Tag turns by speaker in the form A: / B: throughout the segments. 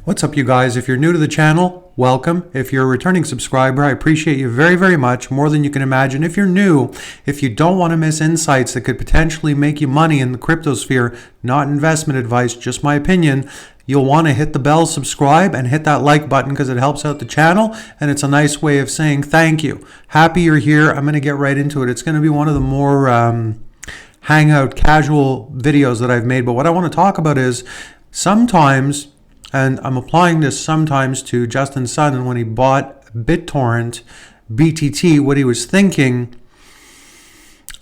A: What's up, you guys? If you're new to the channel, welcome. If you're a returning subscriber, I appreciate you very, very much, more than you can imagine. If you're new, if you don't want to miss insights that could potentially make you money in the crypto sphere, not investment advice, just my opinion, you'll want to hit the bell, subscribe, and hit that like button because it helps out the channel, and it's a nice way of saying thank you. Happy you're here. I'm going to get right into it. It's going to be one of the more hangout, casual videos that I've made, but what I want to talk about is sometimes, and I'm applying this sometimes to Justin Sun, and when he bought Bittorrent, BTT, what he was thinking,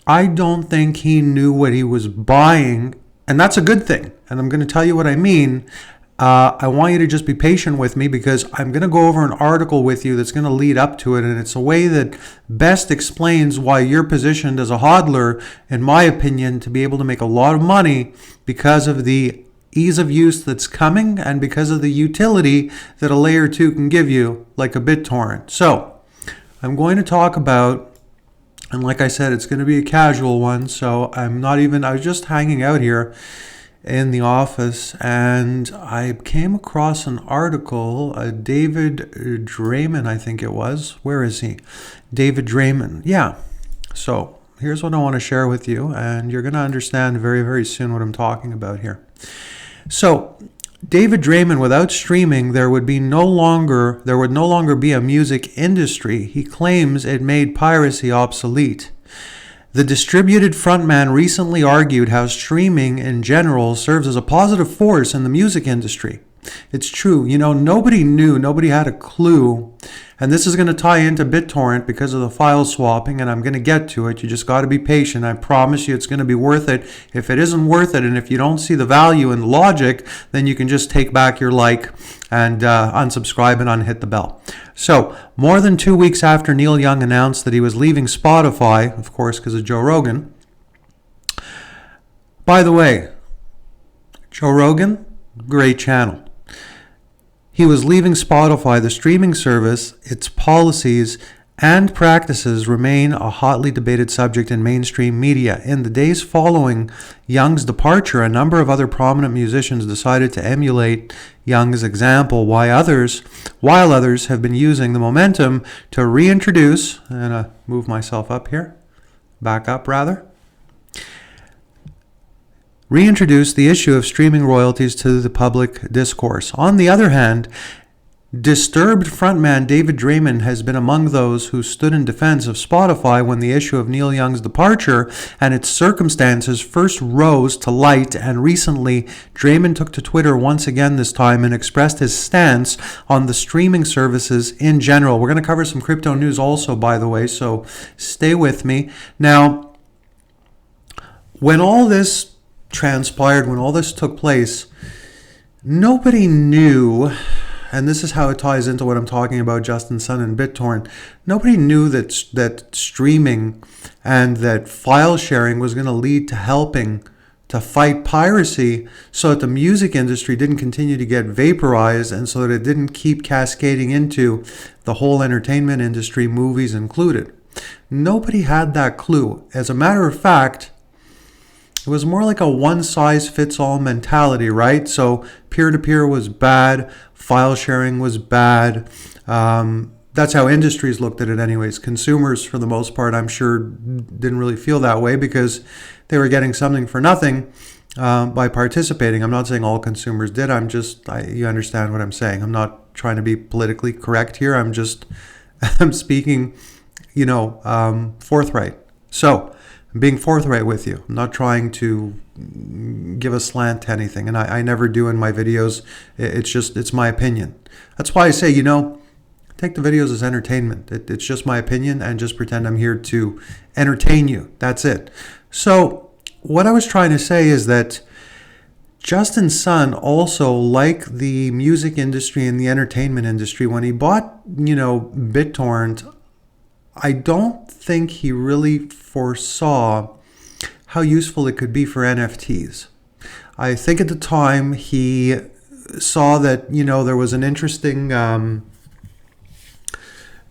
A: I don't think he knew what he was buying, and that's a good thing, and I'm going to tell you what I mean. I want you to just be patient with me because I'm going to go over an article with you that's going to lead up to it, and it's a way that best explains why you're positioned as a hodler, in my opinion, to be able to make a lot of money because of the ease of use that's coming and because of the utility that a layer 2 can give you, like a BitTorrent. So I'm going to talk about, and like I said, it's going to be a casual one, so I was just hanging out here in the office and I came across an article, David Draymond, I think it was. Where is he? David Draymond. Yeah. So here's what I want to share with you, and you're going to understand very, very soon what I'm talking about here. So, David Draymond, without streaming, there would no longer be a music industry. He claims it made piracy obsolete. The distributed frontman recently argued how streaming in general serves as a positive force in the music industry. It's true, nobody knew, nobody had a clue. And this is going to tie into BitTorrent because of the file swapping, and I'm going to get to it. You just got to be patient. I promise you it's going to be worth it. If it isn't worth it, and if you don't see the value in the logic, then you can just take back your like and unsubscribe and unhit the bell. So, more than 2 weeks after Neil Young announced that he was leaving Spotify, of course because of Joe Rogan. By the way, Joe Rogan, great channel. He was leaving Spotify, the streaming service. Its policies and practices remain a hotly debated subject in mainstream media. In the days following Young's departure, a number of other prominent musicians decided to emulate Young's example, while others have been using the momentum to reintroduce, and move myself up here, back up rather, reintroduce the issue of streaming royalties to the public discourse. On the other hand, Disturbed frontman David Draymond has been among those who stood in defense of Spotify when the issue of Neil Young's departure and its circumstances first rose to light, and recently Draymond took to Twitter once again this time and expressed his stance on the streaming services in general. We're going to cover some crypto news also, by the way, so stay with me. Now, when all this transpired, when all this took place, nobody knew, and this is how it ties into what I'm talking about, Justin Sun and BitTorrent. Nobody knew that streaming and that file sharing was going to lead to helping to fight piracy, so that the music industry didn't continue to get vaporized, and so that it didn't keep cascading into the whole entertainment industry, movies included. Nobody had that clue. As a matter of fact, it was more like a one-size-fits-all mentality, right? So peer-to-peer was bad, file sharing was bad. That's how industries looked at it anyways. Consumers, for the most part, I'm sure didn't really feel that way because they were getting something for nothing by participating. I'm not saying all consumers did. You understand what I'm saying. I'm not trying to be politically correct here. I'm speaking, forthright. So, I'm being forthright with you. I'm not trying to give a slant to anything, and I never do in my videos. It's my opinion. That's why I say, take the videos as entertainment. It's just my opinion, and just pretend I'm here to entertain you. That's it. So what I was trying to say is that Justin Sun also, like the music industry and the entertainment industry, when he bought, BitTorrent, I don't think he really foresaw how useful it could be for NFTs. I think at the time he saw that, there was an interesting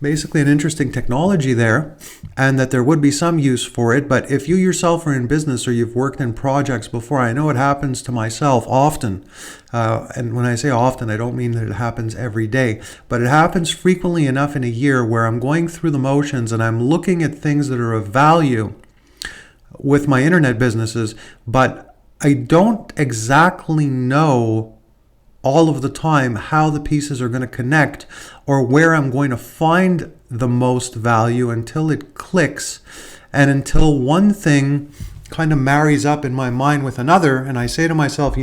A: basically an interesting technology there, and that there would be some use for it. But if you yourself are in business or you've worked in projects before, I know it happens to myself often. And when I say often, I don't mean that it happens every day, but it happens frequently enough in a year where I'm going through the motions and I'm looking at things that are of value with my internet businesses, but I don't exactly know all of the time how the pieces are going to connect or where I'm going to find the most value until it clicks and until one thing kind of marries up in my mind with another. And I say to myself,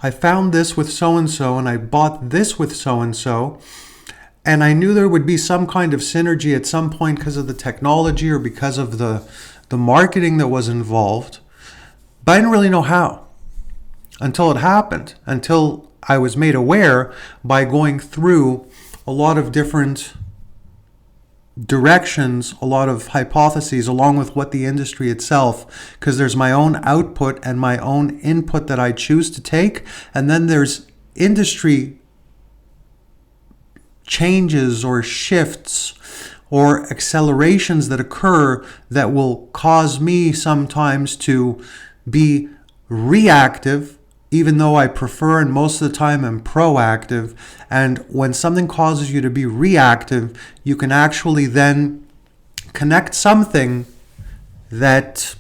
A: I found this with so-and-so and I bought this with so-and-so. And I knew there would be some kind of synergy at some point because of the technology or because of the marketing that was involved. But I didn't really know how until it happened, until I was made aware by going through a lot of different directions, a lot of hypotheses, along with what the industry itself, because there's my own output and my own input that I choose to take. And then there's industry changes or shifts or accelerations that occur that will cause me sometimes to be reactive, even though I prefer and most of the time I'm proactive. And when something causes you to be reactive, you can actually then connect something that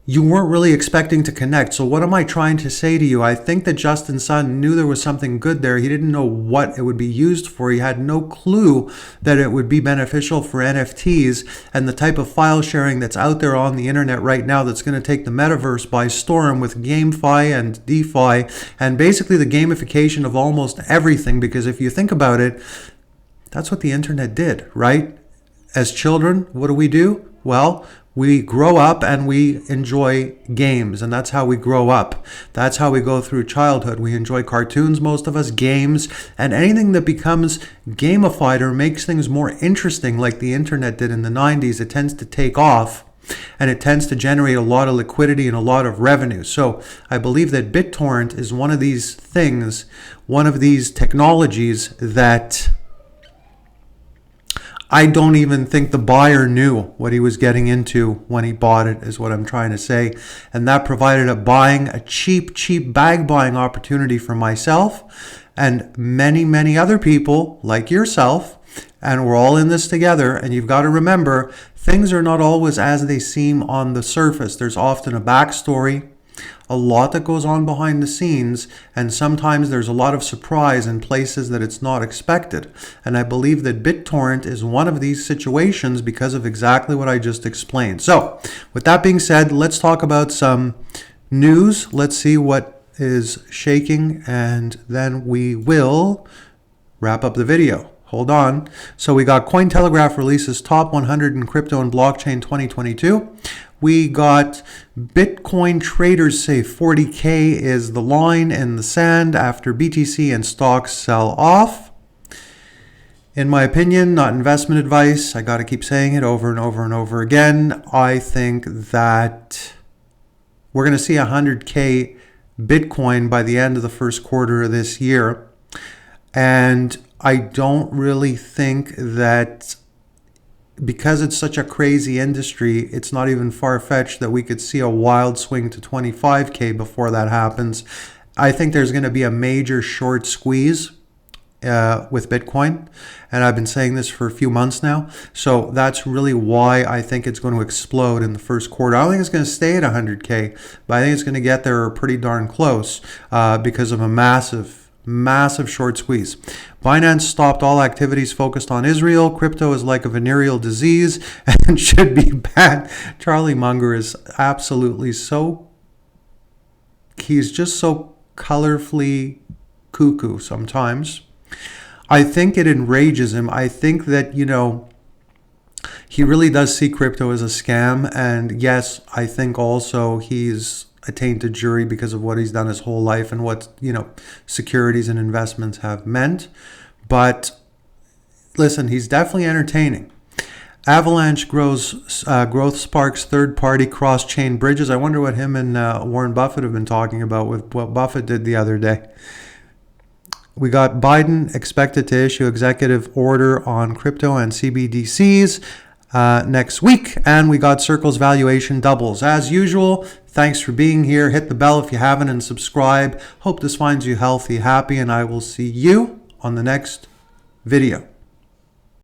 A: you weren't really expecting to connect. So what am I trying to say to you? I think that Justin Sun knew there was something good there. He didn't know what it would be used for. He had no clue that it would be beneficial for NFTs and the type of file sharing that's out there on the internet right now that's going to take the metaverse by storm with GameFi and DeFi and basically the gamification of almost everything. Because if you think about it, that's what the internet did, right? As children, what do? Well, we grow up and we enjoy games, and that's how we grow up. That's how we go through childhood. We enjoy cartoons, most of us, games, and anything that becomes gamified or makes things more interesting, like the internet did in the 90s, it tends to take off and it tends to generate a lot of liquidity and a lot of revenue. So I believe that Bittorrent is one of these things, one of these technologies that I don't even think the buyer knew what he was getting into when he bought it, is what I'm trying to say. And that provided a cheap bag buying opportunity for myself and many, many other people like yourself. And we're all in this together. And you've got to remember, things are not always as they seem on the surface. There's often a backstory, a lot that goes on behind the scenes, and sometimes there's a lot of surprise in places that it's not expected. And I believe that BitTorrent is one of these situations because of exactly what I just explained. So with that being said, let's talk about some news. Let's see what is shaking, and then we will wrap up the video. Hold on. So we got Cointelegraph releases top 100 in crypto and blockchain 2022. We got Bitcoin traders say 40K is the line in the sand after BTC and stocks sell off. In my opinion, not investment advice. I got to keep saying it over and over and over again. I think that we're going to see 100K Bitcoin by the end of the first quarter of this year. And I don't really think that, because it's such a crazy industry, it's not even far-fetched that we could see a wild swing to 25K before that happens. I think there's going to be a major short squeeze with Bitcoin, and I've been saying this for a few months now. So that's really why I think it's going to explode in the first quarter. I don't think it's going to stay at 100K, but I think it's going to get there pretty darn close because of a massive short squeeze. Binance stopped all activities focused on Israel. Crypto is like a venereal disease and should be banned. Charlie Munger is absolutely he's just so colorfully cuckoo sometimes. I think it enrages him. I think that, he really does see crypto as a scam. And yes, I think also he's a tainted jury because of what he's done his whole life and what, securities and investments have meant. But listen, he's definitely entertaining. Avalanche growth sparks third-party cross-chain bridges. I wonder what him and Warren Buffett have been talking about with what Buffett did the other day. We got Biden expected to issue executive order on crypto and CBDCs next week. And we got Circle's valuation doubles. As usual, thanks for being here. Hit the bell if you haven't and subscribe. Hope this finds you healthy, happy, and I will see you on the next video.